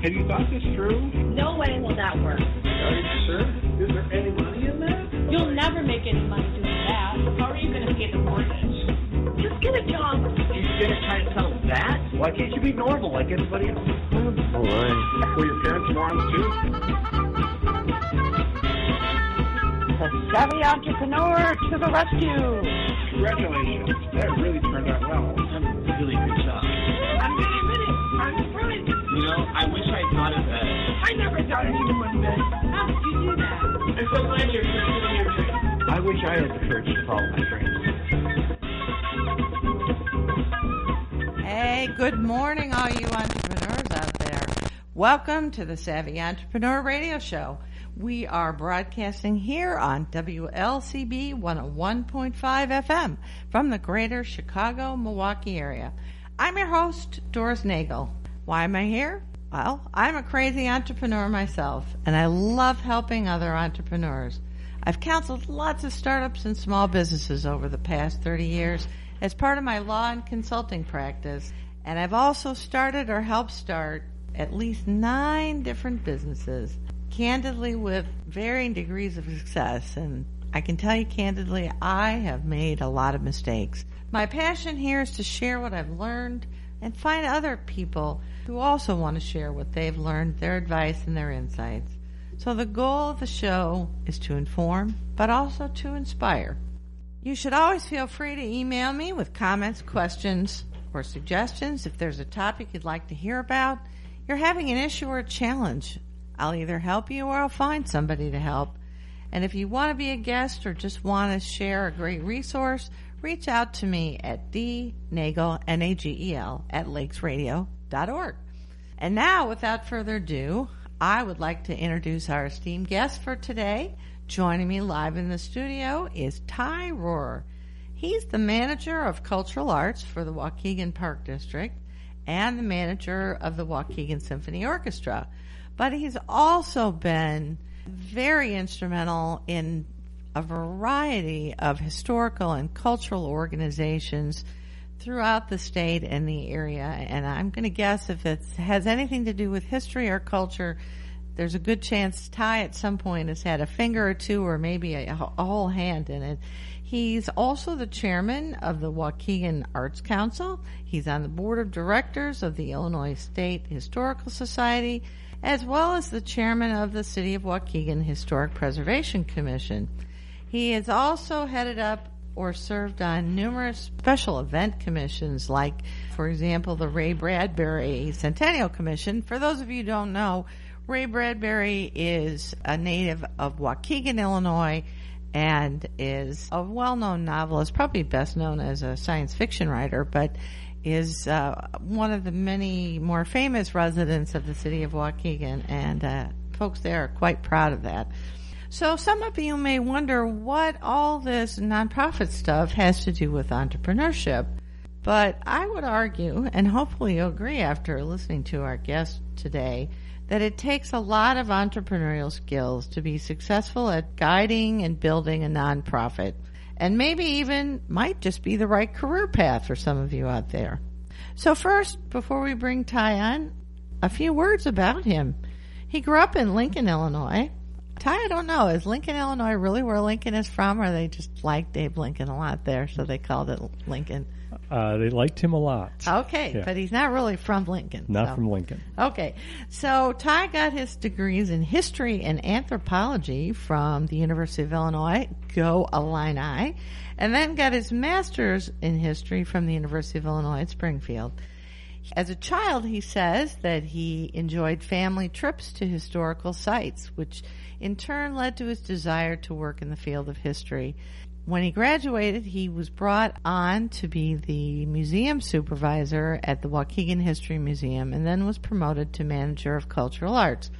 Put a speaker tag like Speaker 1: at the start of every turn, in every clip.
Speaker 1: Have you thought this through?
Speaker 2: No way will that work.
Speaker 1: Are you sure? Is there any money in that?
Speaker 2: You'll never make any money doing that. How are you going to pay the mortgage? Just get a job.
Speaker 1: You're going to try and sell that? Why can't you be normal like anybody else?
Speaker 3: All right.
Speaker 1: Were your parents morons too?
Speaker 4: The savvy entrepreneur to the rescue.
Speaker 1: Congratulations. That really turned out well.
Speaker 5: That's a really good job.
Speaker 2: I'm really winning. I'm surprised.
Speaker 5: You know, I wish I thought of that.
Speaker 2: I never thought anyone would. How did you do that?
Speaker 5: I'm so glad you're pursuing your dream.
Speaker 1: I wish I had the courage to follow my dreams.
Speaker 4: Hey, good morning, all you entrepreneurs out there. Welcome to the Savvy Entrepreneur Radio Show. We are broadcasting here on WLCB 101.5 FM from the greater Chicago, Milwaukee area. I'm your host, Doris Nagel. Why am I here? Well, I'm a crazy entrepreneur myself, and I love helping other entrepreneurs. I've counseled lots of startups and small businesses over the past 30 years as part of my law and consulting practice, and I've also started or helped start at least 9 different businesses, candidly with varying degrees of success. And I can tell you candidly, I have made a lot of mistakes. My passion here is to share what I've learned and find other people who also want to share what they've learned, their advice and their insights. So the goal of the show is to inform, but also to inspire. You should always feel free to email me with comments, questions, or suggestions. If there's a topic you'd like to hear about, you're having an issue or a challenge, I'll either help you or I'll find somebody to help. And if you want to be a guest or just want to share a great resource, reach out to me at dnagel, N-A-G-E-L, at lakesradio.org. And now, without further ado, I would like to introduce our esteemed guest for today. Joining me live in the studio is Ty Rohrer. He's the manager of cultural arts for the Waukegan Park District and the manager of the Waukegan Symphony Orchestra. But he's also been very instrumental in a variety of historical and cultural organizations throughout the state and the area. And I'm going to guess if it has anything to do with history or culture, there's a good chance Ty at some point has had a finger or two or maybe a whole hand in it. He's also the chairman of the Waukegan Arts Council. He's on the board of directors of the Illinois State Historical Society, as well as the chairman of the City of Waukegan Historic Preservation Commission. He has also headed up or served on numerous special event commissions, like, for example, the Ray Bradbury Centennial Commission. For those of you who don't know, Ray Bradbury is a native of Waukegan, Illinois, and is a well-known novelist, probably best known as a science fiction writer, but is one of the many more famous residents of the city of Waukegan, and folks there are quite proud of that. So some of you may wonder what all this nonprofit stuff has to do with entrepreneurship, but I would argue, and hopefully you'll agree after listening to our guest today, that it takes a lot of entrepreneurial skills to be successful at guiding and building a nonprofit, and maybe even might just be the right career path for some of you out there. So first, before we bring Ty on, a few words about him. He grew up in Lincoln, Illinois. Ty, I don't know, is Lincoln, Illinois really where Lincoln is from, or they just liked Abe Lincoln a lot there, so they called it Lincoln?
Speaker 3: They liked him a lot.
Speaker 4: Okay, yeah. But he's not really from Lincoln.
Speaker 3: Not from Lincoln.
Speaker 4: Okay, so Ty got his degrees in history and anthropology from the University of Illinois, go Illini, and then got his master's in history from the University of Illinois at Springfield. As a child, he says that he enjoyed family trips to historical sites, which in turn led to his desire to work in the field of history. When he graduated, he was brought on to be the museum supervisor at the Waukegan History Museum and then was promoted to manager of cultural arts.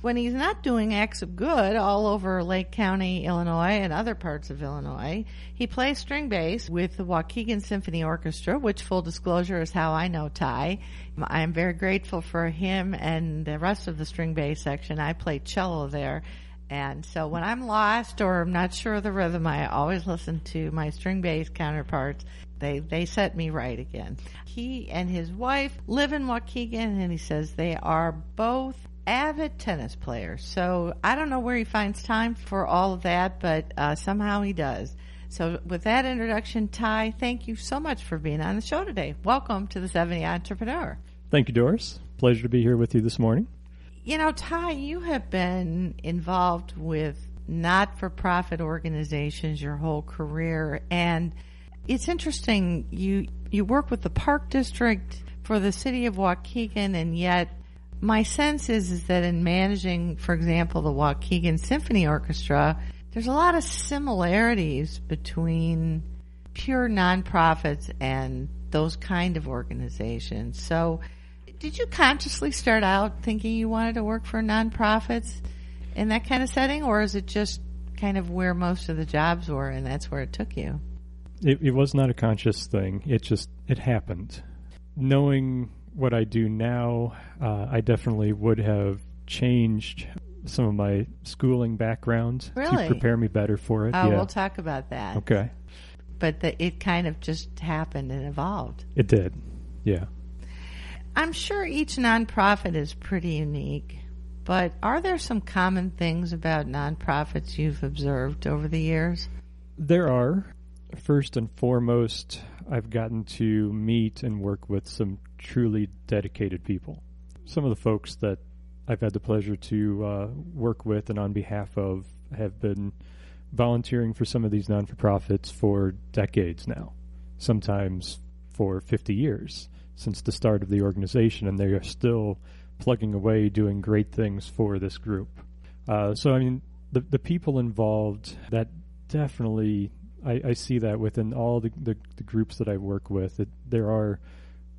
Speaker 4: When he's not doing acts of good all over Lake County, Illinois, and other parts of Illinois, he plays string bass with the Waukegan Symphony Orchestra, which, full disclosure, is how I know Ty. I am very grateful for him and the rest of the string bass section. I play cello there. And so when I'm lost or I'm not sure of the rhythm, I always listen to my string bass counterparts. They set me right again. He and his wife live in Waukegan, and he says they are both avid tennis players. So I don't know where he finds time for all of that, but somehow he does. So with that introduction, Ty, thank you so much for being on the show today. Welcome to the Savvy Entrepreneur.
Speaker 3: Thank you, Doris. Pleasure to be here with you this morning.
Speaker 4: You know, Ty, you have been involved with not-for-profit organizations your whole career, and it's interesting. You work with the Park District for the city of Waukegan, and yet my sense is that in managing, for example, the Waukegan Symphony Orchestra, there's a lot of similarities between pure nonprofits and those kind of organizations. So did you consciously start out thinking you wanted to work for nonprofits in that kind of setting, or is it just kind of where most of the jobs were and that's where it took you?
Speaker 3: It was not a conscious thing. It happened. Knowing what I do now, I definitely would have changed some of my schooling background
Speaker 4: Really?
Speaker 3: to prepare me better for it.
Speaker 4: Oh,
Speaker 3: Yeah.
Speaker 4: we'll talk about that.
Speaker 3: Okay.
Speaker 4: But it kind of just happened and evolved.
Speaker 3: It did. Yeah.
Speaker 4: I'm sure each nonprofit is pretty unique, but are there some common things about nonprofits you've observed over the years?
Speaker 3: There are. First and foremost, I've gotten to meet and work with some truly dedicated people. Some of the folks that I've had the pleasure to work with and on behalf of have been volunteering for some of these non-for-profits for decades now, sometimes for 50 years since the start of the organization, and they are still plugging away doing great things for this group. So, I mean, the people involved, that definitely, I see that within all the groups that I work with. There are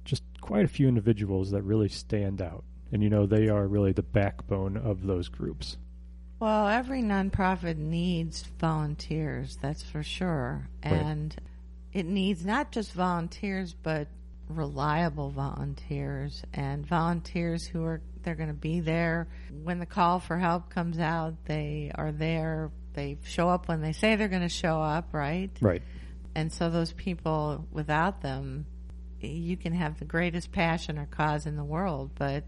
Speaker 3: just quite a few individuals that really stand out. And, you know, they are really the backbone of those groups.
Speaker 4: Well, every nonprofit needs volunteers, that's for sure.
Speaker 3: Right.
Speaker 4: And it needs not just volunteers, but reliable volunteers and volunteers they're going to be there when the call for help comes out. They are there. They show up when they say they're going to show up, right?
Speaker 3: Right.
Speaker 4: And so those people, without them, you can have the greatest passion or cause in the world, but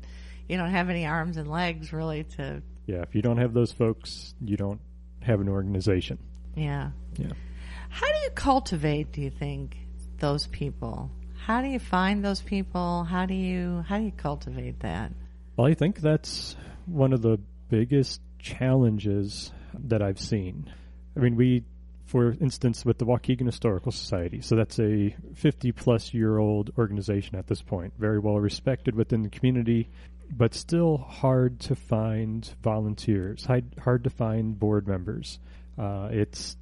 Speaker 4: you don't have any arms and legs really to...
Speaker 3: Yeah, if you don't have those folks, you don't have an organization.
Speaker 4: Yeah.
Speaker 3: Yeah.
Speaker 4: How do you cultivate, do you think, those people? How do you find those people? How do you cultivate that?
Speaker 3: Well, I think that's one of the biggest challenges that I've seen. I mean, for instance, with the Waukegan Historical Society, so that's a 50-plus-year-old organization at this point, very well respected within the community, but still hard to find volunteers, hard to find board members. It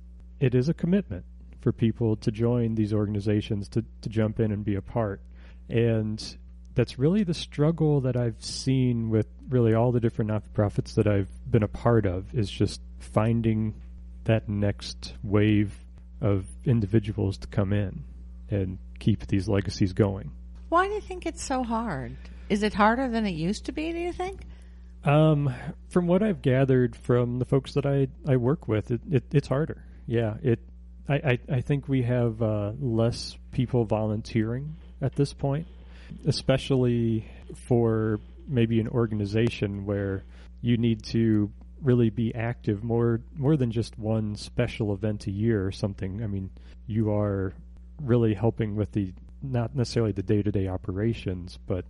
Speaker 3: is a commitment for people to join these organizations, to jump in and be a part. And that's really the struggle that I've seen with really all the different not-for-profits that I've been a part of, is just finding that next wave of individuals to come in and keep these legacies going.
Speaker 4: Why do you think it's so hard? Is it harder than it used to be, do you think?
Speaker 3: From what I've gathered from the folks that I work with, it's harder. Yeah, I think we have less people volunteering at this point, especially for maybe an organization where you need to really be active more than just one special event a year or something. I mean, you are really helping with not necessarily the day-to-day operations, but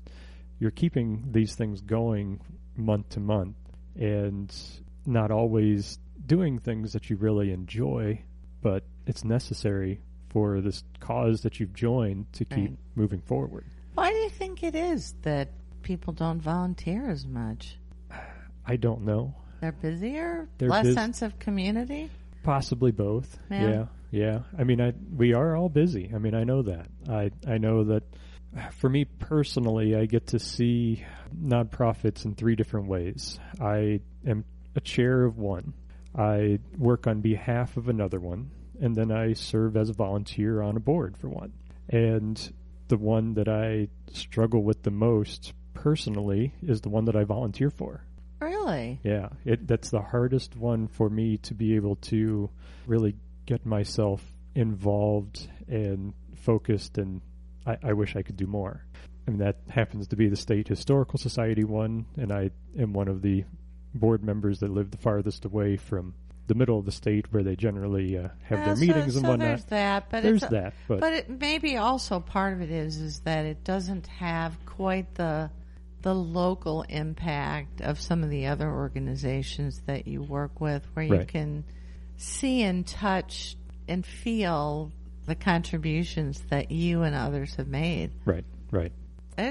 Speaker 3: you're keeping these things going month to month and not always doing things that you really enjoy, but it's necessary for this cause that you've joined to keep moving forward.
Speaker 4: Why do you think it is that people don't volunteer as much?
Speaker 3: I don't know.
Speaker 4: They're busier?
Speaker 3: They're
Speaker 4: Less sense of community?
Speaker 3: Possibly both.
Speaker 4: Yeah.
Speaker 3: Yeah. I mean, we are all busy. I mean, I know that. I know that for me personally, I get to see nonprofits in 3 different ways. I am a chair of one. I work on behalf of another one, and then I serve as a volunteer on a board for one. And the one that I struggle with the most personally is the one that I volunteer for.
Speaker 4: Really?
Speaker 3: Yeah, that's the hardest one for me to be able to really get myself involved and focused, and I wish I could do more. I mean, that happens to be the State Historical Society one, and I am one of the board members that live the farthest away from the middle of the state where they generally have their meetings and whatnot.
Speaker 4: There's that, but but it maybe also part of it is that it doesn't have quite the local impact of some of the other organizations that you work with, where you can see and touch and feel the contributions that you and others have made.
Speaker 3: Right.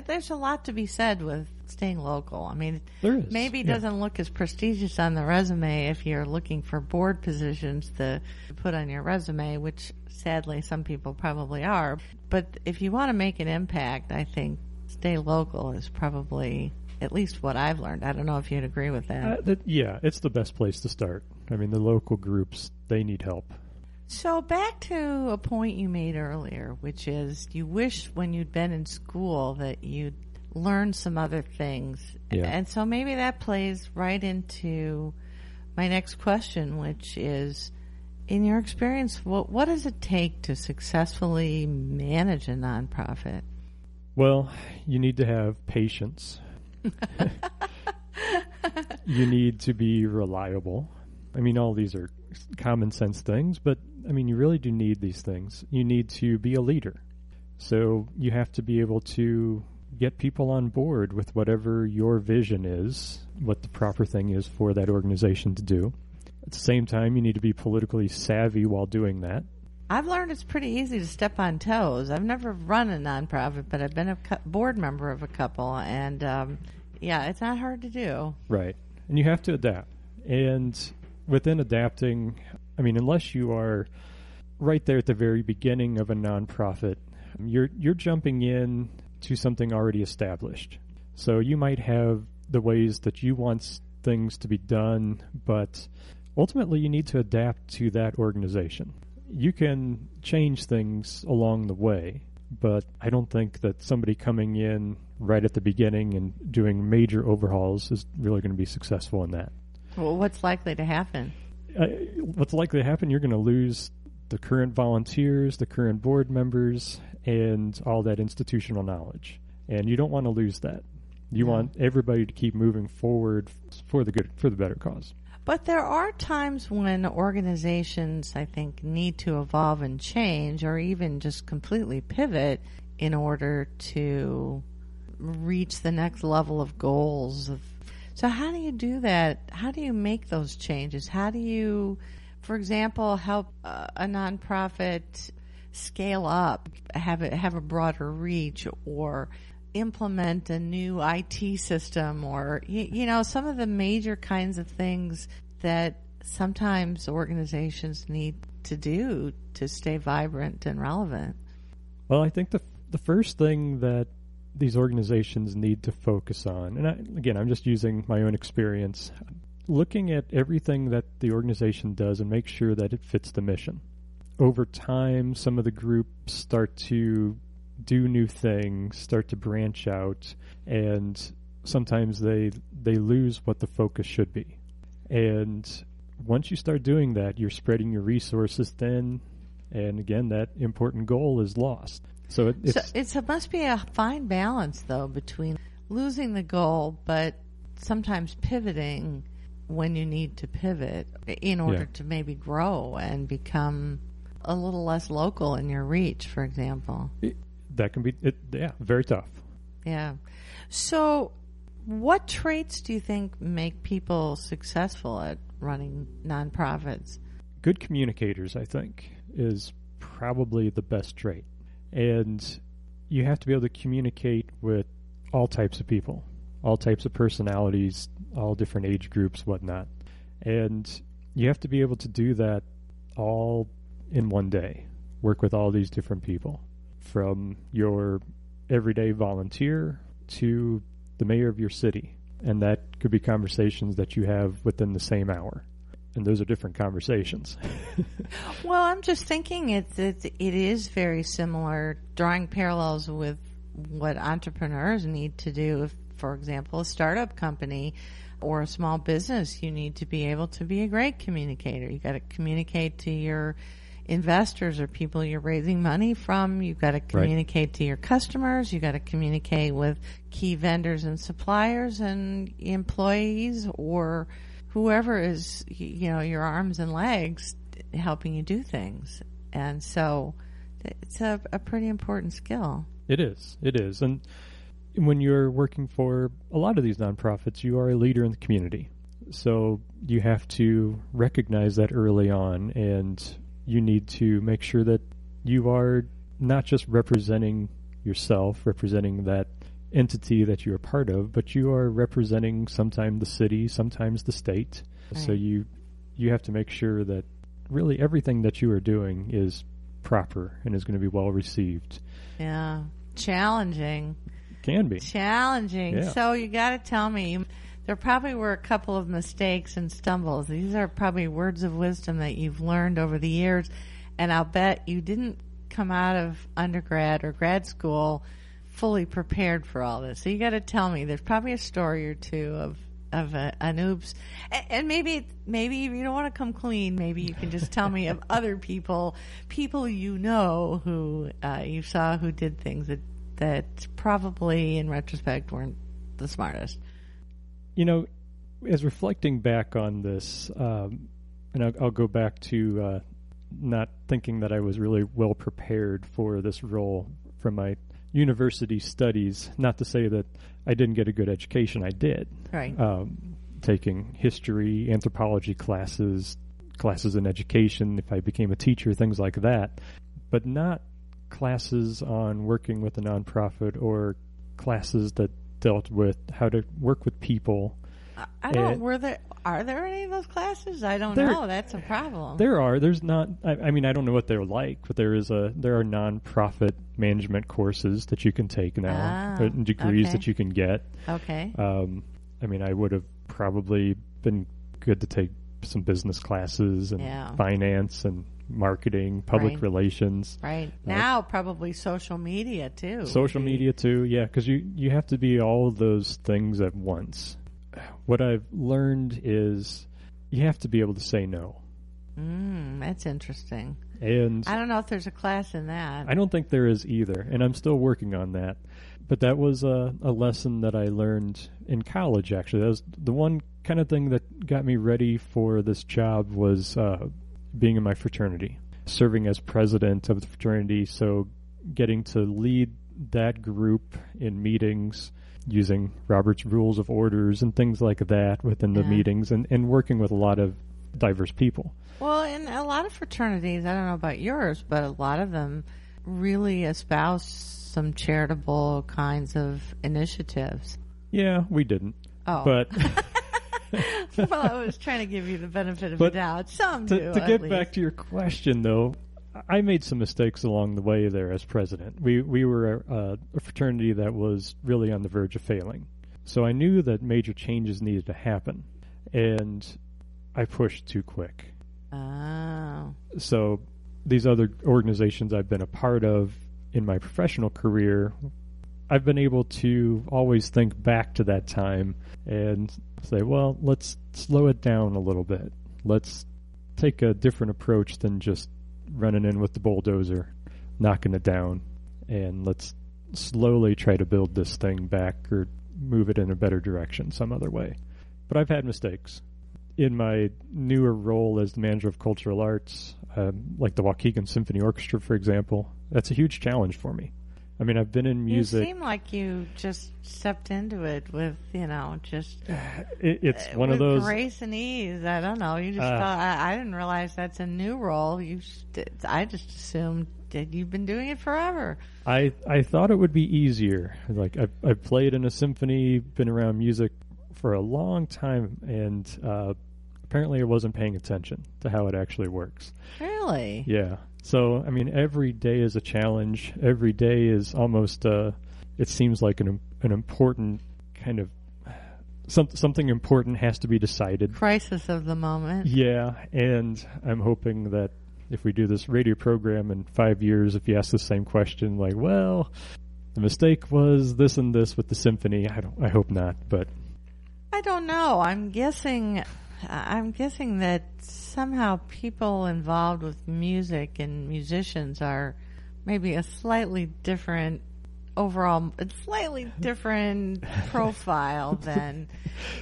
Speaker 4: There's a lot to be said with staying local. I mean,
Speaker 3: there is.
Speaker 4: Maybe it doesn't look as prestigious on the resume if you're looking for board positions to put on your resume, which sadly some people probably are. But if you want to make an impact, I think stay local is probably at least what I've learned. I don't know if you'd agree with that.
Speaker 3: Yeah, it's the best place to start. I mean, the local groups, they need help.
Speaker 4: So back to a point you made earlier, which is you wish when you'd been in school that you'd learned some other things.
Speaker 3: Yeah.
Speaker 4: And so maybe that plays right into my next question, which is, in your experience, what does it take to successfully manage a nonprofit?
Speaker 3: Well, you need to have patience. You need to be reliable. I mean, all these are common sense things, but I mean, you really do need these things. You need to be a leader. So you have to be able to get people on board with whatever your vision is, what the proper thing is for that organization to do. At the same time, you need to be politically savvy while doing that.
Speaker 4: I've learned it's pretty easy to step on toes. I've never run a nonprofit, but I've been a board member of a couple, and it's not hard to do.
Speaker 3: Right. And you have to adapt. And within adapting, I mean, unless you are right there at the very beginning of a nonprofit, you're jumping in to something already established. So you might have the ways that you want things to be done, but ultimately you need to adapt to that organization. You can change things along the way, but I don't think that somebody coming in right at the beginning and doing major overhauls is really going to be successful in that.
Speaker 4: Well, what's likely to happen?
Speaker 3: What's likely to happen, you're going to lose the current volunteers, the current board members, and all that institutional knowledge. And you don't want to lose that. You want everybody to keep moving forward for the better cause.
Speaker 4: But there are times when organizations, I think, need to evolve and change, or even just completely pivot in order to reach the next level of goals. So how do you do that? How do you make those changes? How do you, for example, help a nonprofit scale up, have a broader reach, or implement a new IT system, or some of the major kinds of things that sometimes organizations need to do to stay vibrant and relevant?
Speaker 3: Well, I think the first thing that these organizations need to focus on, and I'm just using my own experience, looking at everything that the organization does and make sure that it fits the mission. Over time, some of the groups start to do new things, start to branch out, and sometimes they lose what the focus should be. And once you start doing that, you're spreading your resources thin, and again, that important goal is lost. So
Speaker 4: it must be a fine balance, though, between losing the goal, but sometimes pivoting when you need to pivot in order to maybe grow and become a little less local in your reach, for example.
Speaker 3: That can be, very tough.
Speaker 4: Yeah. So what traits do you think make people successful at running nonprofits?
Speaker 3: Good communicators, I think, is probably the best trait. And you have to be able to communicate with all types of people, all types of personalities, all different age groups, whatnot. And you have to be able to do that all in one day, work with all these different people, from your everyday volunteer to the mayor of your city. And that could be conversations that you have within the same hour. And those are different conversations.
Speaker 4: Well, I'm just thinking it is very similar, drawing parallels with what entrepreneurs need to do. for example, a startup company or a small business, you need to be able to be a great communicator. You got to communicate to your investors or people you're raising money from. You've got to communicate to your customers. You've got to communicate with key vendors and suppliers and employees or whoever is, your arms and legs helping you do things. And so it's a pretty important skill. It
Speaker 3: is. And when you're working for a lot of these nonprofits, you are a leader in the community. So you have to recognize that early on, and you need to make sure that you are not just representing yourself, representing that entity that you're a part of, but you are representing sometimes the city, sometimes the state. Right. So you have to make sure that really everything that you are doing is proper and is going to be well received.
Speaker 4: Yeah. Challenging.
Speaker 3: Can be.
Speaker 4: Challenging.
Speaker 3: Yeah.
Speaker 4: So you got to tell me, there probably were a couple of mistakes and stumbles. These are probably words of wisdom that you've learned over the years, and I'll bet you didn't come out of undergrad or grad school fully prepared for all this. So you got to tell me, there's probably a story or two of an oops. And maybe if you don't want to come clean, maybe you can just tell me of other people who you saw who did things that probably in retrospect weren't the smartest.
Speaker 3: As reflecting back on this, and I'll go back to not thinking that I was really well prepared for this role from my university studies. Not to say that I didn't get a good education. I did.
Speaker 4: Right.
Speaker 3: Taking history, anthropology classes in education, if I became a teacher, things like that. But not classes on working with a nonprofit or classes that dealt with how to work with people.
Speaker 4: Are there any of those classes? I don't know. That's a problem.
Speaker 3: There are. There's not. I don't know what they're like, but there are nonprofit management courses that you can take now, degrees that you can get.
Speaker 4: Okay.
Speaker 3: I would have probably been good to take some business classes and finance and marketing, public relations.
Speaker 4: Right. Now probably social media too.
Speaker 3: Social media too, yeah, because you have to be all those things at once. What I've learned is you have to be able to say no.
Speaker 4: That's interesting.
Speaker 3: And
Speaker 4: I don't know if there's a class in that.
Speaker 3: I don't think there is either, and I'm still working on that. But that was a lesson that I learned in college, actually. That was the one kind of thing that got me ready for this job was being in my fraternity, serving as president of the fraternity, so getting to lead that group in meetings, using Robert's Rules of Orders and things like that within the meetings, and working with a lot of diverse people.
Speaker 4: Well, in a lot of fraternities, I don't know about yours, but a lot of them really espouse some charitable kinds of initiatives.
Speaker 3: Yeah, we didn't.
Speaker 4: Oh.
Speaker 3: But
Speaker 4: well, I was trying to give you the benefit of the doubt. Some do.
Speaker 3: To get back to your question, though, I made some mistakes along the way there as president. We were a fraternity that was really on the verge of failing. So I knew that major changes needed to happen, and I pushed too quick.
Speaker 4: Oh.
Speaker 3: So these other organizations I've been a part of in my professional career, I've been able to always think back to that time and say, well, let's slow it down a little bit. Let's take a different approach than just running in with the bulldozer, knocking it down, and let's slowly try to build this thing back or move it in a better direction some other way. But I've had mistakes. In my newer role as the manager of cultural arts, like the Waukegan Symphony Orchestra, for example, that's a huge challenge for me. I've been in music.
Speaker 4: You seem like you just stepped into it with, just
Speaker 3: it's one of those
Speaker 4: grace and ease. I don't know. You just thought, I didn't realize that's a new role. I just assumed that you've been doing it forever.
Speaker 3: I thought it would be easier. Like I've played in a symphony, been around music for a long time, and apparently I wasn't paying attention to how it actually works.
Speaker 4: Really?
Speaker 3: Yeah. So, every day is a challenge. Every day is almost, it seems like an important kind of, something important has to be decided.
Speaker 4: Crisis of the moment.
Speaker 3: Yeah, and I'm hoping that if we do this radio program in 5 years, if you ask the same question, like, well, the mistake was this and this with the symphony. I hope not, but
Speaker 4: I don't know. I'm guessing that somehow people involved with music and musicians are maybe a slightly different profile than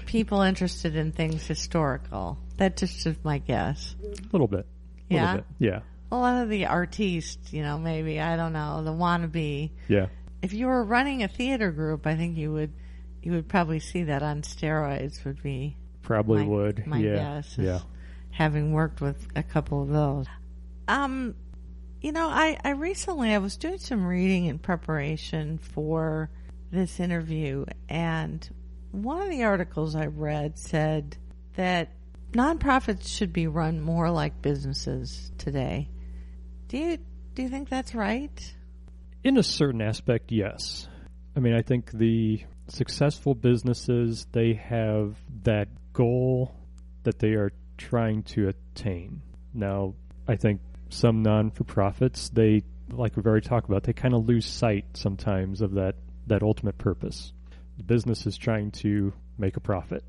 Speaker 4: people interested in things historical. That's just my guess.
Speaker 3: a little bit.
Speaker 4: Yeah?
Speaker 3: Yeah.
Speaker 4: A lot of the artistes, maybe, I don't know, the wannabe.
Speaker 3: Yeah.
Speaker 4: If you were running a theater group, I think you would probably see that on steroids would be
Speaker 3: Probably
Speaker 4: my,
Speaker 3: would.
Speaker 4: My
Speaker 3: yeah.
Speaker 4: guess is
Speaker 3: Yeah.
Speaker 4: having worked with a couple of those. I recently I was doing some reading in preparation for this interview, and one of the articles I read said that nonprofits should be run more like businesses today. Do you think that's right?
Speaker 3: In a certain aspect, yes. I mean, I think the successful businesses, they have that goal that they are trying to attain. Now, I think some non-for-profits, they, like we've already talked about, they kind of lose sight sometimes of that ultimate purpose. The business is trying to make a profit.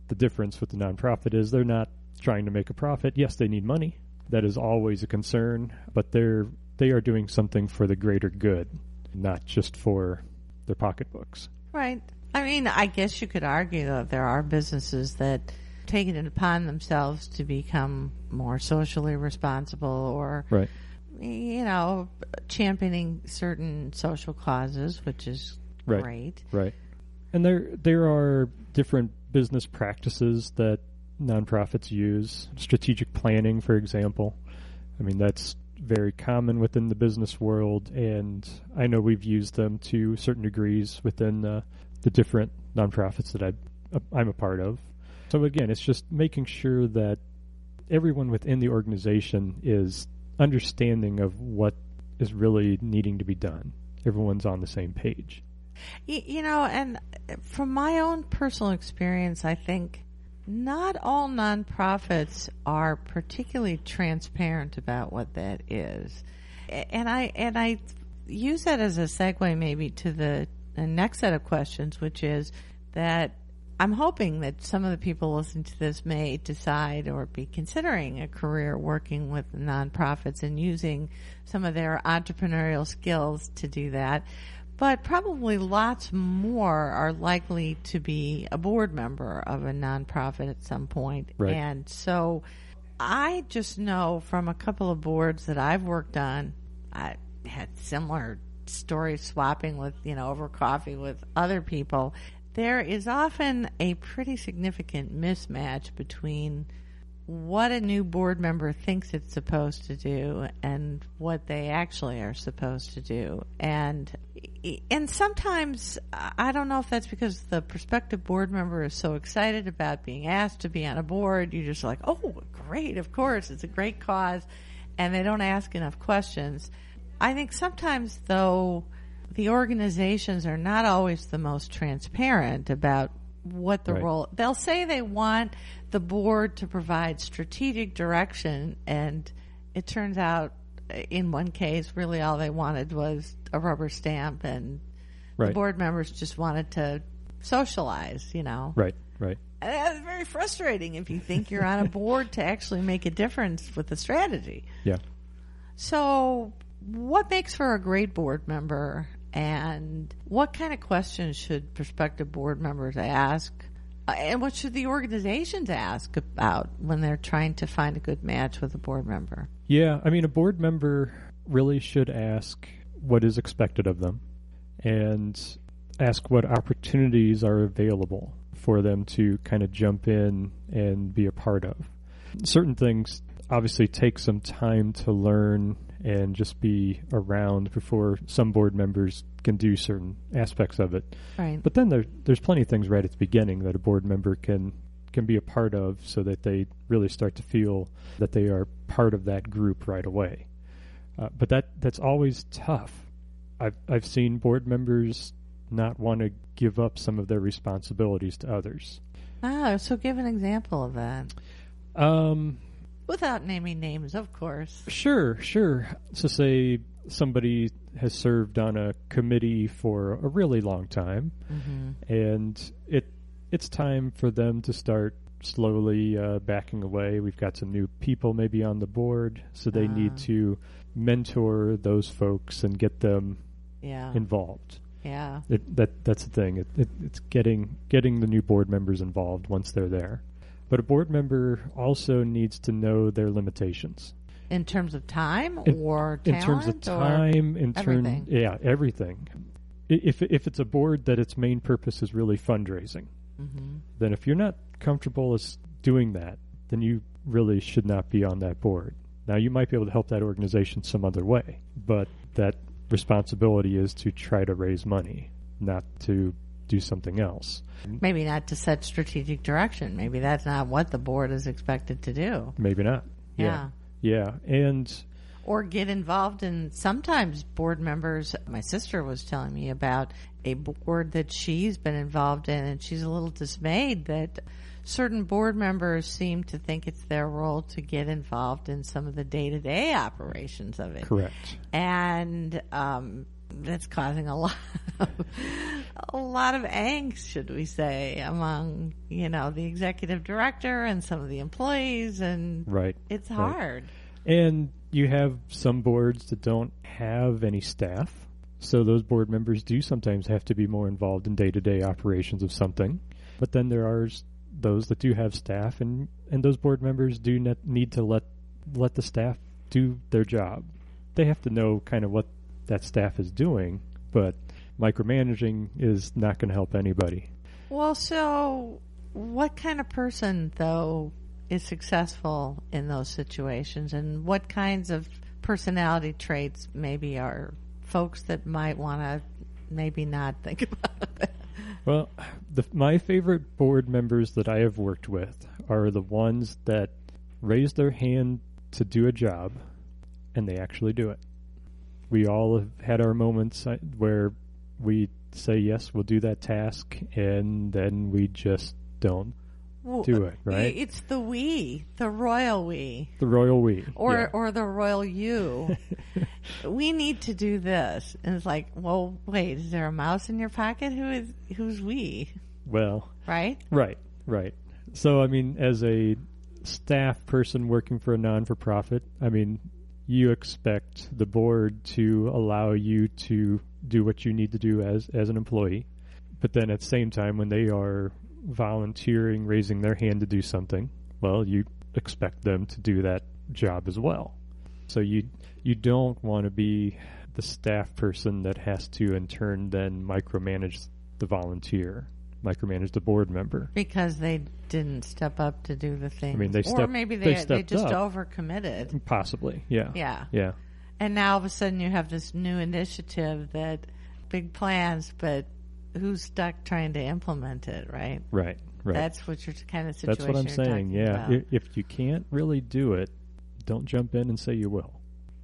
Speaker 3: The difference with the nonprofit is they're not trying to make a profit. Yes, they need money. That is always a concern, but they are doing something for the greater good, not just for their pocketbooks.
Speaker 4: Right. I mean, I guess you could argue that there are businesses that take it upon themselves to become more socially responsible or,
Speaker 3: right.
Speaker 4: Championing certain social causes, which is great.
Speaker 3: Right. And there are different business practices that nonprofits use. Strategic planning, for example. I mean, that's very common within the business world, and I know we've used them to certain degrees within the different nonprofits that I'm a part of. So again, it's just making sure that everyone within the organization is understanding of what is really needing to be done. Everyone's on the same page.
Speaker 4: And from my own personal experience, I think not all nonprofits are particularly transparent about what that is. And I use that as a segue maybe to the next set of questions, which is that I'm hoping that some of the people listening to this may decide or be considering a career working with nonprofits and using some of their entrepreneurial skills to do that. But probably lots more are likely to be a board member of a nonprofit at some point.
Speaker 3: Right.
Speaker 4: And so I just know from a couple of boards that I've worked on, I had similar stories swapping with, over coffee with other people. There is often a pretty significant mismatch between what a new board member thinks it's supposed to do and what they actually are supposed to do. And sometimes, I don't know if that's because the prospective board member is so excited about being asked to be on a board, you're just like, oh, great, of course, it's a great cause, and they don't ask enough questions. I think sometimes, though, the organizations are not always the most transparent about what the role. They'll say they want the board to provide strategic direction, and it turns out in one case really all they wanted was a rubber stamp, and the board members just wanted to socialize,
Speaker 3: Right.
Speaker 4: And that's very frustrating if you think you're on a board to actually make a difference with the strategy.
Speaker 3: Yeah.
Speaker 4: So what makes for a great board member, and what kind of questions should prospective board members ask, and what should the organizations ask about when they're trying to find a good match with a board member?
Speaker 3: Yeah, I mean, a board member really should ask what is expected of them and ask what opportunities are available for them to kind of jump in and be a part of. Certain things obviously take some time to learn and just be around before some board members can do certain aspects of it.
Speaker 4: Right.
Speaker 3: But then there's plenty of things right at the beginning that a board member can be a part of, so that they really start to feel that they are part of that group right away. But that's always tough. I've seen board members not want to give up some of their responsibilities to others.
Speaker 4: So give an example of that. Without naming names, of course.
Speaker 3: Sure. So say somebody has served on a committee for a really long time, and it's time for them to start slowly backing away. We've got some new people maybe on the board, so they need to mentor those folks and get them involved.
Speaker 4: Yeah.
Speaker 3: That's the thing. It's getting the new board members involved once they're there. But a board member also needs to know their limitations.
Speaker 4: In terms of time or talent?
Speaker 3: In terms of time,
Speaker 4: everything?
Speaker 3: Everything. If it's a board that its main purpose is really fundraising, then if you're not comfortable as doing that, then you really should not be on that board. Now, you might be able to help that organization some other way, but that responsibility is to try to raise money, not to do something else.
Speaker 4: Maybe not to set strategic direction. Maybe that's not what the board is expected to do.
Speaker 3: Maybe not. Yeah. And
Speaker 4: or get involved in, sometimes board members, my sister was telling me about a board that she's been involved in, and she's a little dismayed that certain board members seem to think it's their role to get involved in some of the day-to-day operations of it.
Speaker 3: Correct.
Speaker 4: And that's causing a lot of angst, should we say, among, the executive director and some of the employees, and it's hard.
Speaker 3: And you have some boards that don't have any staff, so those board members do sometimes have to be more involved in day-to-day operations of something. But then there are those that do have staff, and those board members do need to let the staff do their job. They have to know kind of what that staff is doing, but micromanaging is not going to help anybody.
Speaker 4: Well, so what kind of person, though, is successful in those situations, and what kinds of personality traits maybe are folks that might want to maybe not think about it?
Speaker 3: Well, my favorite board members that I have worked with are the ones that raise their hand to do a job, and they actually do it. We all have had our moments where we say, yes, we'll do that task, and then we just don't do it, right?
Speaker 4: It's the we, the royal we.
Speaker 3: The royal we.
Speaker 4: Or the royal you. We need to do this. And it's like, well, wait, is there a mouse in your pocket? Who's we?
Speaker 3: Well.
Speaker 4: Right?
Speaker 3: Right. So, I mean, as a staff person working for a non-for-profit, I mean, you expect the board to allow you to do what you need to do as an employee. But then at the same time, when they are volunteering, raising their hand to do something, well, you expect them to do that job as well. So you don't want to be the staff person that has to in turn then micromanage the volunteer, micromanage the board member.
Speaker 4: Because they didn't step up to do the thing.
Speaker 3: I mean,
Speaker 4: or maybe they just overcommitted.
Speaker 3: Possibly, yeah.
Speaker 4: Yeah. And now all of a sudden you have this new initiative that big plans, but who's stuck trying to implement it, right? Right. That's what your kind of situation.
Speaker 3: That's what I'm saying. Yeah.
Speaker 4: About.
Speaker 3: If you can't really do it, don't jump in and say you will.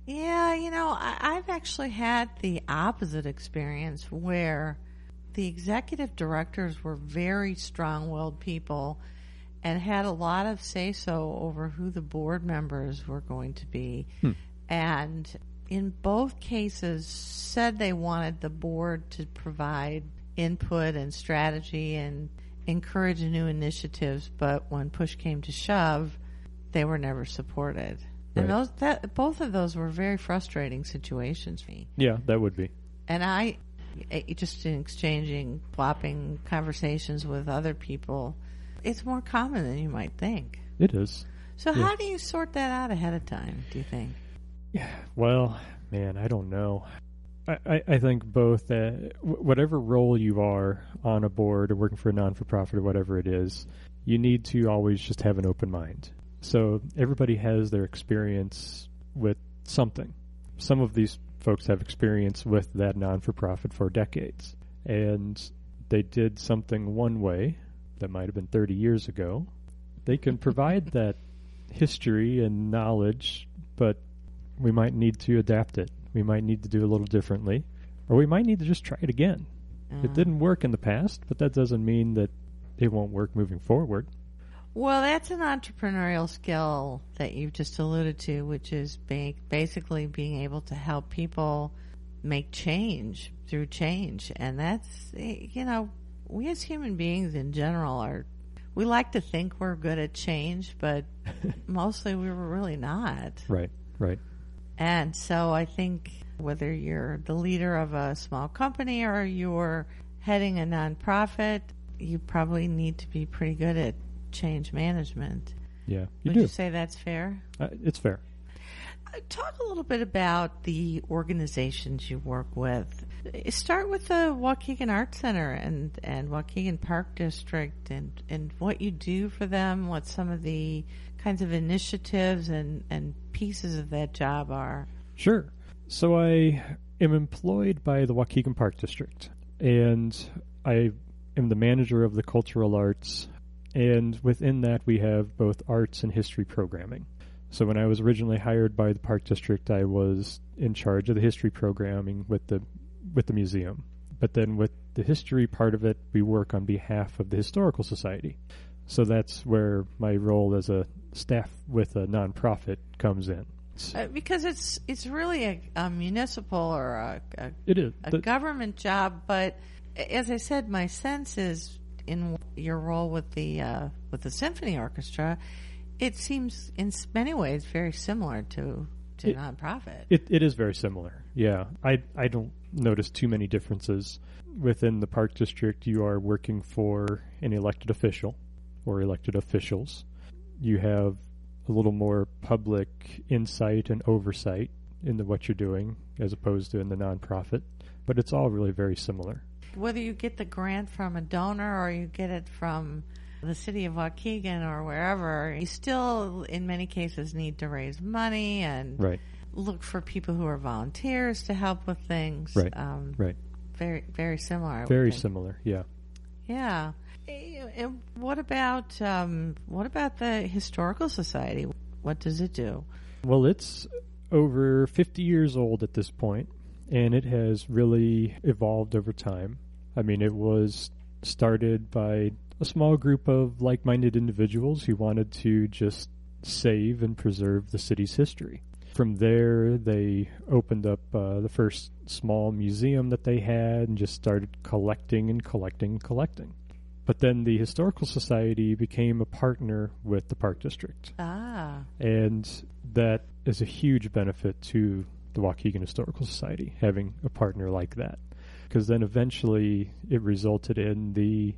Speaker 4: Yeah, I've actually had the opposite experience where the executive directors were very strong-willed people and had a lot of say-so over who the board members were going to be. And in both cases said they wanted the board to provide input and strategy and encourage new initiatives, but when push came to shove, they were never supported. Right. And both of those were very frustrating situations for me.
Speaker 3: Yeah, that would be.
Speaker 4: And I, just in exchanging, swapping conversations with other people, it's more common than you might think.
Speaker 3: It is.
Speaker 4: So how do you sort that out ahead of time, do you think?
Speaker 3: Yeah, well, man, I don't know. I think both, whatever role you are on a board or working for a non-for-profit or whatever it is, you need to always just have an open mind. So everybody has their experience with something. Some of these folks have experience with that non-for-profit for decades. And they did something one way that might have been 30 years ago. They can provide that history and knowledge, but we might need to adapt it. We might need to do a little differently, or we might need to just try it again. It didn't work in the past, but that doesn't mean that it won't work moving forward.
Speaker 4: Well, that's an entrepreneurial skill that you've just alluded to, which is basically being able to help people make change through change. And that's, we as human beings in general we like to think we're good at change, but mostly we're really not.
Speaker 3: Right.
Speaker 4: And so I think whether you're the leader of a small company or you're heading a nonprofit, you probably need to be pretty good at change management.
Speaker 3: Yeah,
Speaker 4: Would you say that's fair?
Speaker 3: It's fair.
Speaker 4: Talk a little bit about the organizations you work with. Start with the Waukegan Art Center and Waukegan Park District and what you do for them, what some of the kinds of initiatives and pieces of that job are.
Speaker 3: Sure. So I am employed by the Waukegan Park District, and I am the manager of the cultural arts, and within that we have both arts and history programming. So when I was originally hired by the Park District, I was in charge of the history programming with the museum. But then with the history part of it, we work on behalf of the Historical Society. So that's where my role as a staff with a nonprofit comes in.
Speaker 4: Because it's really a municipal or a government job, but as I said, my sense is in your role with the symphony orchestra, it seems in many ways very similar to nonprofit.
Speaker 3: It is very similar. Yeah, I don't notice too many differences. Within the Park District, you are working for an elected official or elected officials. You have a little more public insight and oversight into what you're doing as opposed to in the nonprofit, but it's all really very similar.
Speaker 4: Whether you get the grant from a donor or you get it from the city of Waukegan or wherever, you still, in many cases, need to raise money and look for people who are volunteers to help with things.
Speaker 3: Right.
Speaker 4: Very, very similar.
Speaker 3: Very similar. Yeah.
Speaker 4: Yeah. And what about the Historical Society? What does it do?
Speaker 3: Well, it's over 50 years old at this point, and it has really evolved over time. I mean, it was started by a small group of like-minded individuals who wanted to just save and preserve the city's history. From there, they opened up the first small museum that they had and just started collecting. But then the Historical Society became a partner with the Park District. And that is a huge benefit to the Waukegan Historical Society, having a partner like that. Because then eventually it resulted in the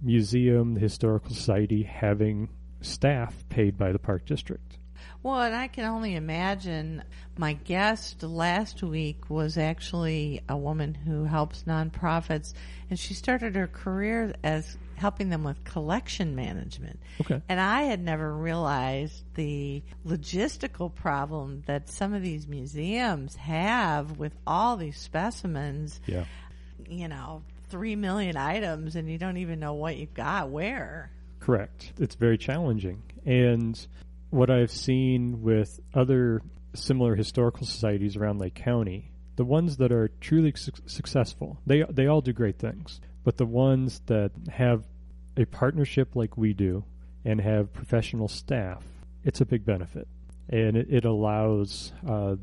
Speaker 3: museum, the Historical Society, having staff paid by the Park District.
Speaker 4: Well, and I can only imagine, my guest last week was actually a woman who helps nonprofits, and she started her career as helping them with collection management.
Speaker 3: Okay.
Speaker 4: And I had never realized the logistical problem that some of these museums have with all these specimens.
Speaker 3: Yeah.
Speaker 4: 3 million items, and you don't even know what you've got where.
Speaker 3: Correct. It's very challenging. And what I've seen with other similar historical societies around Lake County, the ones that are truly successful, they all do great things. But the ones that have a partnership like we do and have professional staff, it's a big benefit. And it allows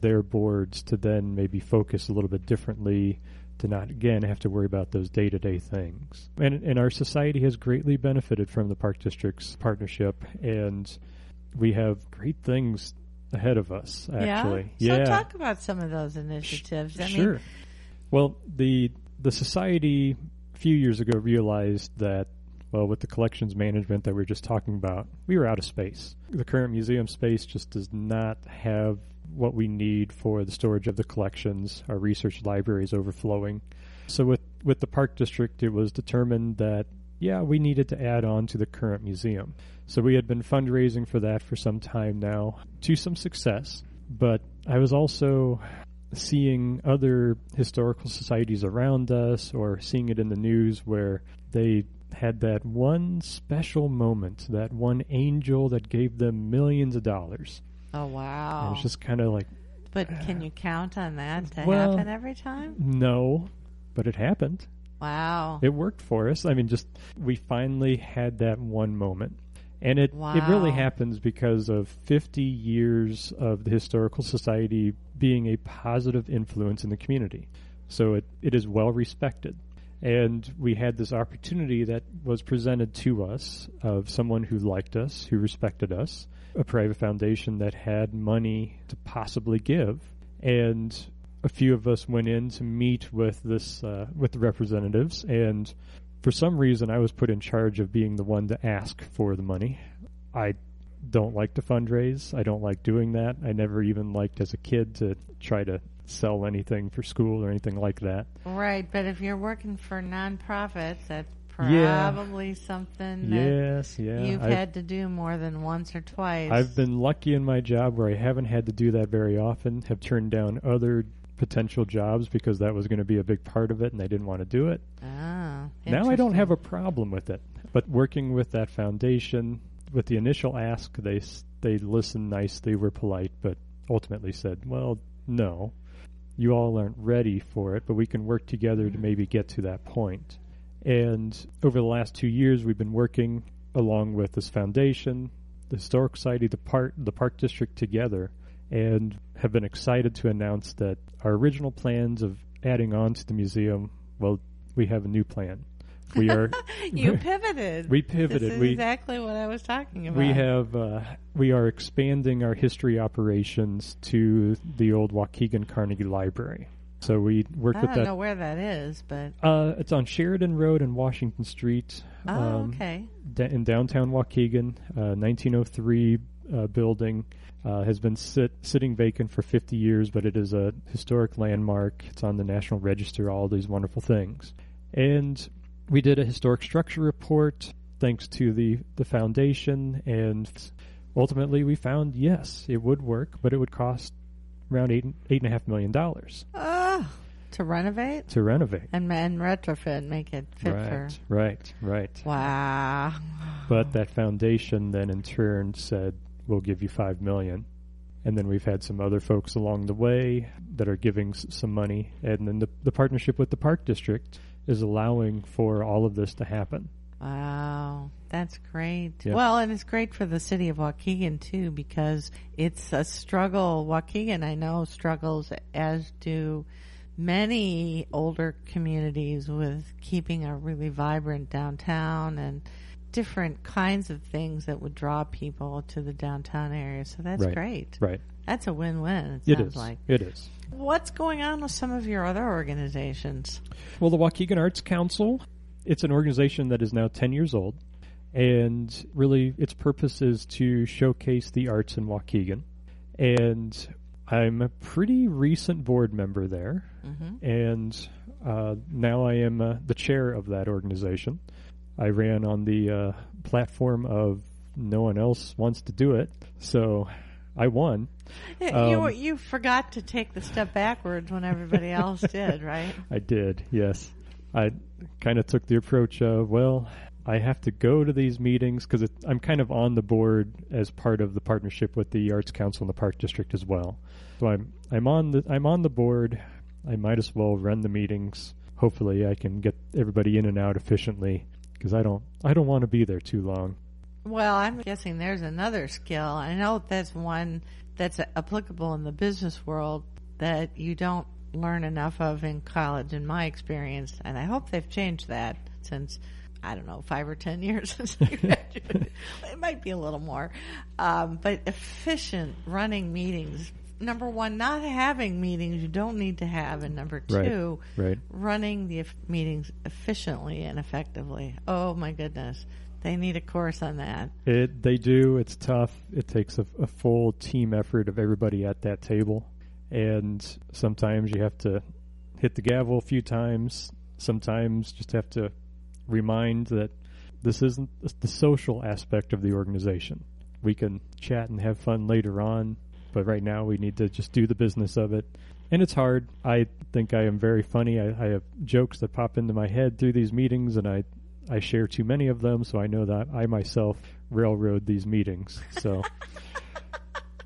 Speaker 3: their boards to then maybe focus a little bit differently, to not, again, have to worry about those day-to-day things. And our society has greatly benefited from the Park District's partnership, and we have great things ahead of us, actually.
Speaker 4: So talk about some of those initiatives.
Speaker 3: Sure. Well, the society a few years ago realized that, well, with the collections management that we were just talking about, we were out of space. The current museum space just does not have what we need for the storage of the collections. Our research library is overflowing. So with the Park District, it was determined that, we needed to add on to the current museum. So we had been fundraising for that for some time now, to some success. But I was also seeing other historical societies around us, or seeing it in the news, where they had that one special moment, that one angel that gave them millions of dollars.
Speaker 4: Oh, wow.
Speaker 3: And it's just kind of like...
Speaker 4: But can you count on that to happen every time?
Speaker 3: No, but it happened.
Speaker 4: Wow.
Speaker 3: It worked for us. I mean, we finally had that one moment. And it really
Speaker 4: Wow.
Speaker 3: happens because of 50 years of the Historical Society being a positive influence in the community. So it is well respected. And we had this opportunity that was presented to us of someone who liked us, who respected us, a private foundation that had money to possibly give. And a few of us went in to meet with with the representatives, and for some reason I was put in charge of being the one to ask for the money. I don't like to fundraise. I don't like doing that. I never even liked as a kid to try to sell anything for school or anything like that.
Speaker 4: Right, but if you're working for nonprofits, that's
Speaker 3: Yeah.
Speaker 4: probably something
Speaker 3: Yes, yeah.
Speaker 4: you've had to do more than once or twice.
Speaker 3: I've been lucky in my job where I haven't had to do that very often, have turned down other potential jobs because that was going to be a big part of it and I didn't want to do it.
Speaker 4: Ah,
Speaker 3: Now I don't have
Speaker 4: interesting.
Speaker 3: a problem with it. But working with that foundation, with the initial ask, they listened nicely, were polite, but ultimately said, well, no, you all aren't ready for it, but we can work together to maybe get to that point. And over the last 2 years, we've been working along with this foundation, the Historic Society, the Park District together, and have been excited to announce that our original plans of adding on to the museum, well, we have a new plan. We are
Speaker 4: You pivoted.
Speaker 3: We pivoted.
Speaker 4: This is exactly what I was talking about.
Speaker 3: we are expanding our history operations to the old Waukegan Carnegie Library. So we work
Speaker 4: I
Speaker 3: with
Speaker 4: don't
Speaker 3: that.
Speaker 4: know where that is, but
Speaker 3: It's on Sheridan Road and Washington Street.
Speaker 4: okay.
Speaker 3: In downtown Waukegan, 1903 building. Has been sitting vacant for 50 years, but it is a historic landmark. It's on the National Register, all these wonderful things. And we did a historic structure report thanks to the foundation, and ultimately we found, yes, it would work, but it would cost around $8.5 million
Speaker 4: To renovate
Speaker 3: to renovate.
Speaker 4: and retrofit, make it fit for.
Speaker 3: Right.
Speaker 4: Wow.
Speaker 3: But that foundation then in turn said, we'll give you $5 million. And then we've had some other folks along the way that are giving some money. And then the partnership with the Park District is allowing for all of this to happen.
Speaker 4: Wow, that's great.
Speaker 3: Yeah.
Speaker 4: Well, and it's great for the city of Waukegan, too, because it's a struggle. Waukegan, I know, struggles, as do many older communities, with keeping a really vibrant downtown and different kinds of things that would draw people to the downtown area. So that's
Speaker 3: Right.
Speaker 4: great.
Speaker 3: Right.
Speaker 4: That's a win-win,
Speaker 3: It
Speaker 4: sounds
Speaker 3: is.
Speaker 4: like.
Speaker 3: It is.
Speaker 4: What's going on with some of your other organizations?
Speaker 3: Well, the Waukegan Arts Council, it's an organization that is now 10 years old. And really, its purpose is to showcase the arts in Waukegan. And I'm a pretty recent board member there.
Speaker 4: Mm-hmm.
Speaker 3: And now I am the chair of that organization. I ran on the platform of no one else wants to do it, so I won.
Speaker 4: You forgot to take the step backwards when everybody else did, right?
Speaker 3: I did, yes. I kind of took the approach of, well, I have to go to these meetings because I'm kind of on the board as part of the partnership with the Arts Council and the Park District as well. So I'm on the board. I might as well run the meetings. Hopefully, I can get everybody in and out efficiently, because I don't want to be there too long.
Speaker 4: Well, I'm guessing there's another skill. I know that's one that's applicable in the business world that you don't learn enough of in college, in my experience. And I hope they've changed that since, I don't know, 5 or 10 years since I graduated. It might be a little more. But efficient running meetings. Number one, not having meetings you don't need to have. And number two,
Speaker 3: Right.
Speaker 4: running the meetings efficiently and effectively. Oh, my goodness. They need a course on that.
Speaker 3: They do. It's tough. It takes a full team effort of everybody at that table. And sometimes you have to hit the gavel a few times. Sometimes just have to remind that this isn't the social aspect of the organization. We can chat and have fun later on, but right now we need to just do the business of it. And it's hard. I think I am very funny. I have jokes that pop into my head through these meetings, and I share too many of them, so I know that I myself railroad these meetings. So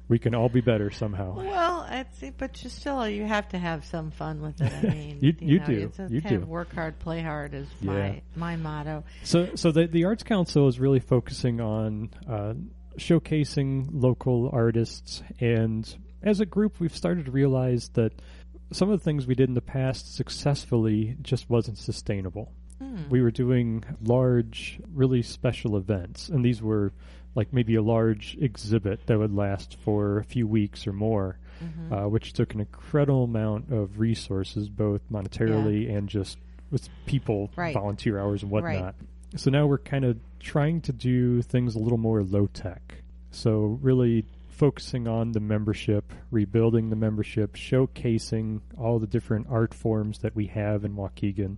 Speaker 3: We can all be better somehow.
Speaker 4: Well, but you have to have some fun with it. I mean,
Speaker 3: you
Speaker 4: know,
Speaker 3: do.
Speaker 4: It's
Speaker 3: You
Speaker 4: kind
Speaker 3: do.
Speaker 4: of work hard, play hard is my motto.
Speaker 3: So the Arts Council is really focusing on showcasing local artists, and as a group, we've started to realize that some of the things we did in the past successfully just wasn't sustainable. We were doing large, really special events, and these were like maybe a large exhibit that would last for a few weeks or more, which took an incredible amount of resources, both monetarily and just with people, volunteer hours and whatnot.
Speaker 4: Right.
Speaker 3: So now we're kind of trying to do things a little more low-tech. So really focusing on the membership, rebuilding the membership, showcasing all the different art forms that we have in Waukegan.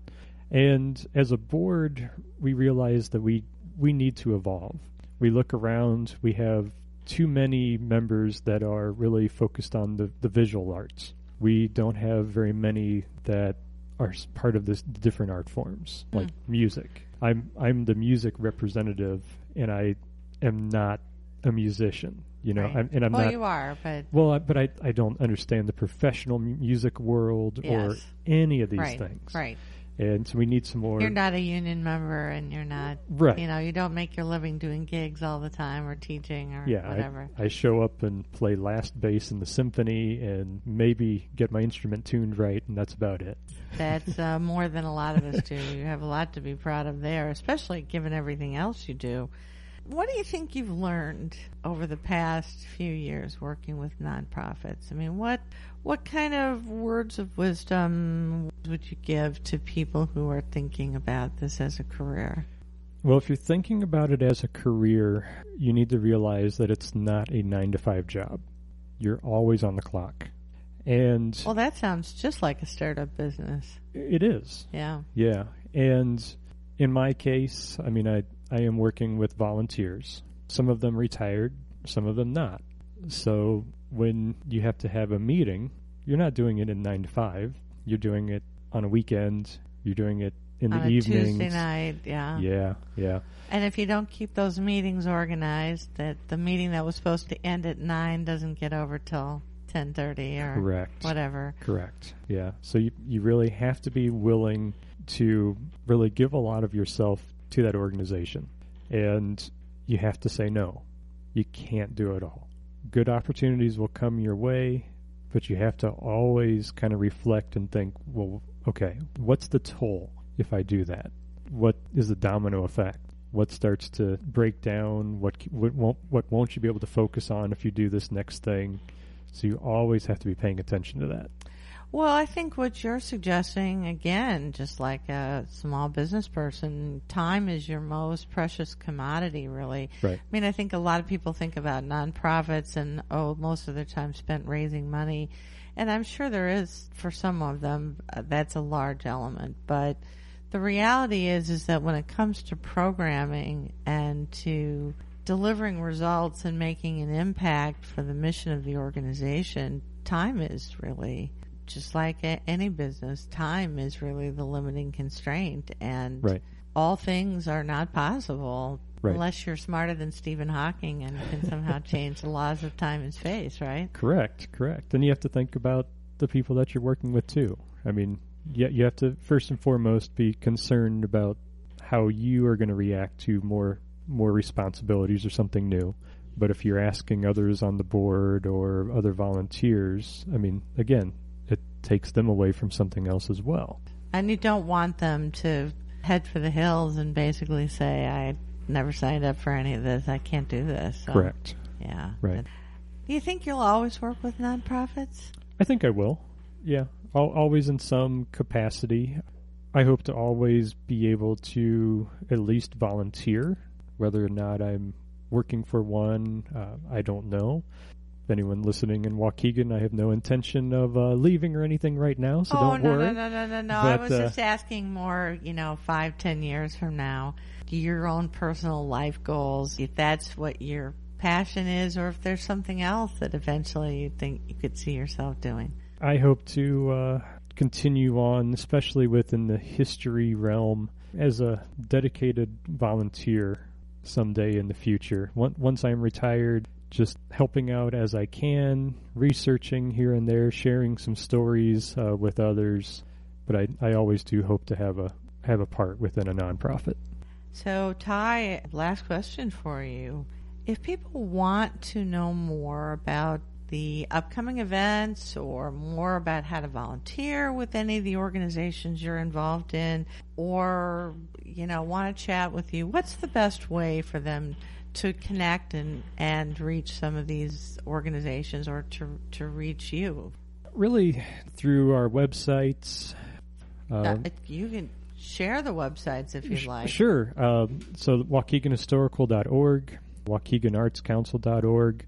Speaker 3: And as a board, we realize that we need to evolve. We look around, we have too many members that are really focused on the visual arts. We don't have very many that are part of the different art forms, like music. I'm the music representative, and I am not a musician. You know,
Speaker 4: Right.
Speaker 3: I'm not.
Speaker 4: You are, but
Speaker 3: But I don't understand the professional music world or any of these things.
Speaker 4: Right.
Speaker 3: And so we need some more.
Speaker 4: You're not a union member, and you're not,
Speaker 3: Right.
Speaker 4: you know, you don't make your living doing gigs all the time or teaching or whatever.
Speaker 3: I show up and play last bass in the symphony and maybe get my instrument tuned right, and that's about it.
Speaker 4: That's more than a lot of us do. You have a lot to be proud of there, especially given everything else you do. What do you think you've learned over the past few years working with nonprofits? I mean, what kind of words of wisdom would you give to people who are thinking about this as a career?
Speaker 3: Well, if you're thinking about it as a career, you need to realize that it's not a 9-to-5 job. You're always on the clock. And
Speaker 4: Well, that sounds just like a startup business.
Speaker 3: it is.
Speaker 4: Yeah.
Speaker 3: Yeah. And in my case, I mean, I am working with volunteers. Some of them retired, some of them not. So when you have to have a meeting, you're not doing it in 9 to 5. You're doing it on a weekend. You're doing it in the evenings.
Speaker 4: Tuesday night,
Speaker 3: Yeah.
Speaker 4: And if you don't keep those meetings organized, that the meeting that was supposed to end at 9 doesn't get over till 10:30 or
Speaker 3: Correct.
Speaker 4: whatever.
Speaker 3: Correct. Yeah. So you really have to be willing to really give a lot of yourself to that organization. And you have to say no. You can't do it all. Good opportunities will come your way, but you have to always kind of reflect and think, well, okay, what's the toll if I do that? What is the domino effect? What starts to break down? What won't you be able to focus on if you do this next thing? So you always have to be paying attention to that.
Speaker 4: Well, I think what you're suggesting, again, just like a small business person, time is your most precious commodity, really.
Speaker 3: Right.
Speaker 4: I mean, I think a lot of people think about nonprofits and, most of their time spent raising money. And I'm sure there is, for some of them, that's a large element. But the reality is that when it comes to programming and to delivering results and making an impact for the mission of the organization, time is really, just like any business, time is really the limiting constraint. And all things are not possible unless you're smarter than Stephen Hawking and can somehow change the laws of time and space, right?
Speaker 3: Correct. Then you have to think about the people that you're working with, too. I mean, you have to, first and foremost, be concerned about how you are going to react to more responsibilities or something new. But if you're asking others on the board or other volunteers, I mean, again, it takes them away from something else as well.
Speaker 4: And you don't want them to head for the hills and basically say, I never signed up for any of this. I can't do this. So,
Speaker 3: Correct.
Speaker 4: Yeah.
Speaker 3: Right.
Speaker 4: Do you think you'll always work with nonprofits?
Speaker 3: I think I will. Yeah. Always in some capacity. I hope to always be able to at least volunteer. Whether or not I'm working for one, I don't know. If anyone listening in Waukegan, I have no intention of leaving or anything right now, so don't worry.
Speaker 4: No.
Speaker 3: But,
Speaker 4: I was just asking more, 5-10 years from now, your own personal life goals, if that's what your passion is, or if there's something else that eventually you think you could see yourself doing.
Speaker 3: I hope to continue on, especially within the history realm, as a dedicated volunteer someday in the future. Once I'm retired, just helping out as I can, researching here and there, sharing some stories with others. But I always do hope to have a part within a nonprofit.
Speaker 4: So, Ty, last question for you. If people want to know more about the upcoming events or more about how to volunteer with any of the organizations you're involved in, or, want to chat with you, what's the best way for them to connect and reach some of these organizations, or to reach you? Really
Speaker 3: through our websites.
Speaker 4: You can share the websites if you'd like.
Speaker 3: Sure. So WaukeganHistorical.org, WaukeganArtsCouncil.org,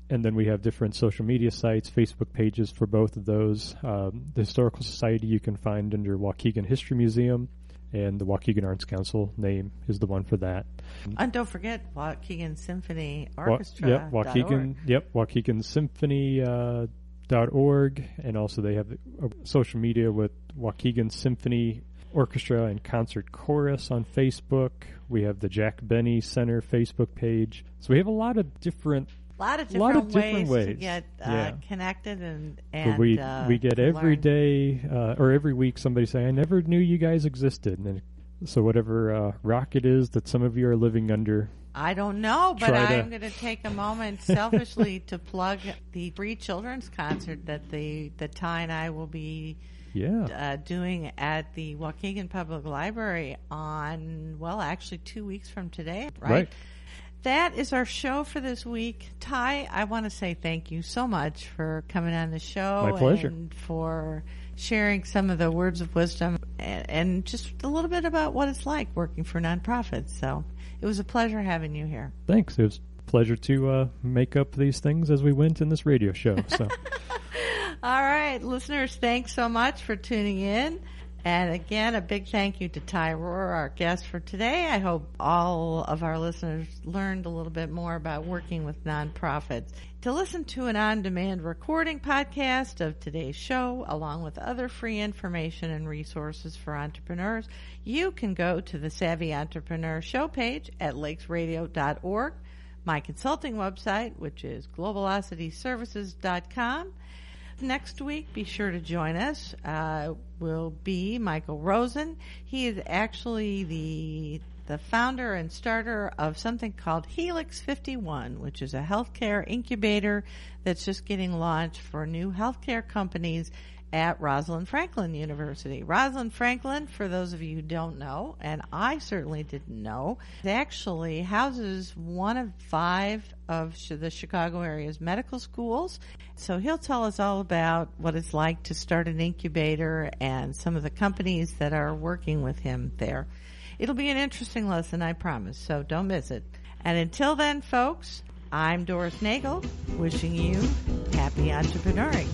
Speaker 3: and then we have different social media sites, Facebook pages for both of those. The Historical Society you can find under Waukegan History Museum, and the Waukegan Arts Council name is the one for that.
Speaker 4: And don't forget Waukegan Symphony Orchestra.
Speaker 3: Waukegan Symphony .org, and also they have social media with Waukegan Symphony Orchestra and Concert Chorus on Facebook. We have the Jack Benny Center Facebook page. So we have a lot of different ways to get connected and we get every day or every week somebody saying, I never knew you guys existed. And so whatever rock it is that some of you are living under,
Speaker 4: I don't know, but I'm going to take a moment selfishly to plug the free children's concert that Ty and I will be doing at the Waukegan Public Library on, actually 2 weeks from today, right? That is our show for this week. Ty, I want to say thank you so much for coming on the show.
Speaker 3: My pleasure.
Speaker 4: And for sharing some of the words of wisdom and just a little bit about what it's like working for nonprofits. So it was a pleasure having you here.
Speaker 3: Thanks. It was a pleasure to make up these things as we went in this radio show. So,
Speaker 4: all right, listeners, thanks so much for tuning in. And again, a big thank you to Ty Rohrer, our guest for today. I hope all of our listeners learned a little bit more about working with nonprofits. To listen to an on-demand recording podcast of today's show, along with other free information and resources for entrepreneurs, you can go to the Savvy Entrepreneur show page at lakesradio.org, my consulting website, which is globalocityservices.com. Next week, be sure to join us. Will be Michael Rosen. He is actually the founder and starter of something called Helix 51, which is a healthcare incubator that's just getting launched for new healthcare companies at Rosalind Franklin University. Rosalind Franklin, for those of you who don't know, and I certainly didn't know, actually houses one of 5 of the Chicago area's medical schools. So he'll tell us all about what it's like to start an incubator and some of the companies that are working with him there. It'll be an interesting lesson, I promise, so don't miss it. And until then, folks, I'm Doris Nagel, wishing you happy entrepreneuring.